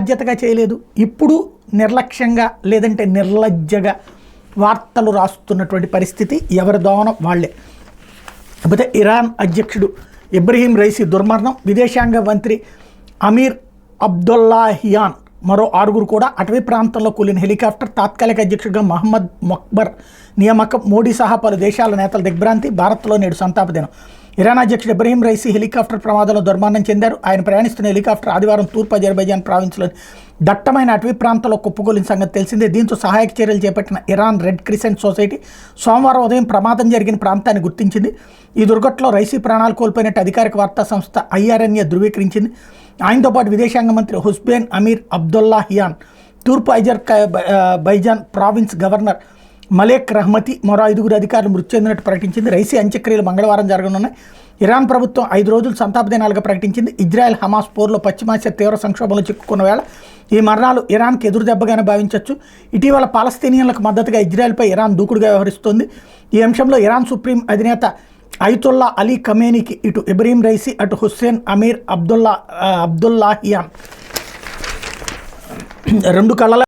బాధ్యతగా చేయలేదు. ఇప్పుడు నిర్లక్ష్యంగా లేదంటే నిర్లజ్జగా వార్తలు రాస్తున్నటువంటి పరిస్థితి. ఎవరి దోవనం వాళ్లే. కాకపోతే ఇరాన్ అధ్యక్షుడు ఇబ్రహీం రైసీ దుర్మరణం, విదేశాంగ మంత్రి అమీర్ అబ్దుల్లాహియాన్, మరో 6 కూడా అటవీ ప్రాంతంలో కూలిన హెలికాప్టర్, తాత్కాలిక అధ్యక్షుడిగా మహమ్మద్ మొక్బర్ నియామకం, మోడీ సహా పలు దేశాల నేతల దిగ్భ్రాంతి. భారత్లో నేడు సంతాప దినం. ఇరాన్ అధ్యక్షుడు ఇబ్రహీం రైసీ హెలికాప్టర్ ప్రమాదంలో దుర్మరణం చెందారు. ఆయన ప్రయాణిస్తున్న హెలికాప్టర్ ఆదివారం తూర్పు అజర్బైజాన్ ప్రావిన్స్లోని దట్టమైన అటవీ ప్రాంతంలో కుప్పకూలిన సంగతి తెలిసిందే. దీంతో సహాయక చర్యలు చేపట్టిన ఇరాన్ రెడ్ క్రిసెంట్ సొసైటీ సోమవారం ఉదయం ప్రమాదం జరిగిన ప్రాంతాన్ని గుర్తించింది. ఈ దుర్ఘటనలో రైసీ ప్రాణాలు కోల్పోయినట్టు అధికారిక వార్తా సంస్థ IRNA ధృవీకరించింది. ఆయనతో పాటు విదేశాంగ మంత్రి హుస్బేన్ అమీర్ అబ్దుల్లాహియాన్, తూర్పు అజర్బైజాన్ ప్రావిన్స్ గవర్నర్ మలేక్ రహ్మతి, మరో 5 అధికారులు మృతి చెందినట్టు ప్రకటించింది. రైసీ అంత్యక్రియలు మంగళవారం జరగనున్నాయి. ఇరాన్ ప్రభుత్వం 5 రోజులు సంతాప దినాలుగా ప్రకటించింది. ఇజ్రాయెల్ హమాస్ పోర్లో పశ్చిమాసియా తీవ్ర సంక్షోభంలో చిక్కుకున్న వేళ ఈ మరణాలు ఇరాన్కి ఎదురుదెబ్బగానే భావించవచ్చు. ఇటీవల పాలస్తీనియన్లకు మద్దతుగా ఇజ్రాయెల్పై ఇరాన్ దూకుడుగా వ్యవహరిస్తోంది. ఈ అంశంలో ఇరాన్ సుప్రీం అధినేత అయతుల్లా అలీ ఖమేనీకి ఇటు ఇబ్రహీం రైసీ, అటు హుస్సేన్ అమీర్ అబ్దుల్లాహియాన్ 2 కళ్ళ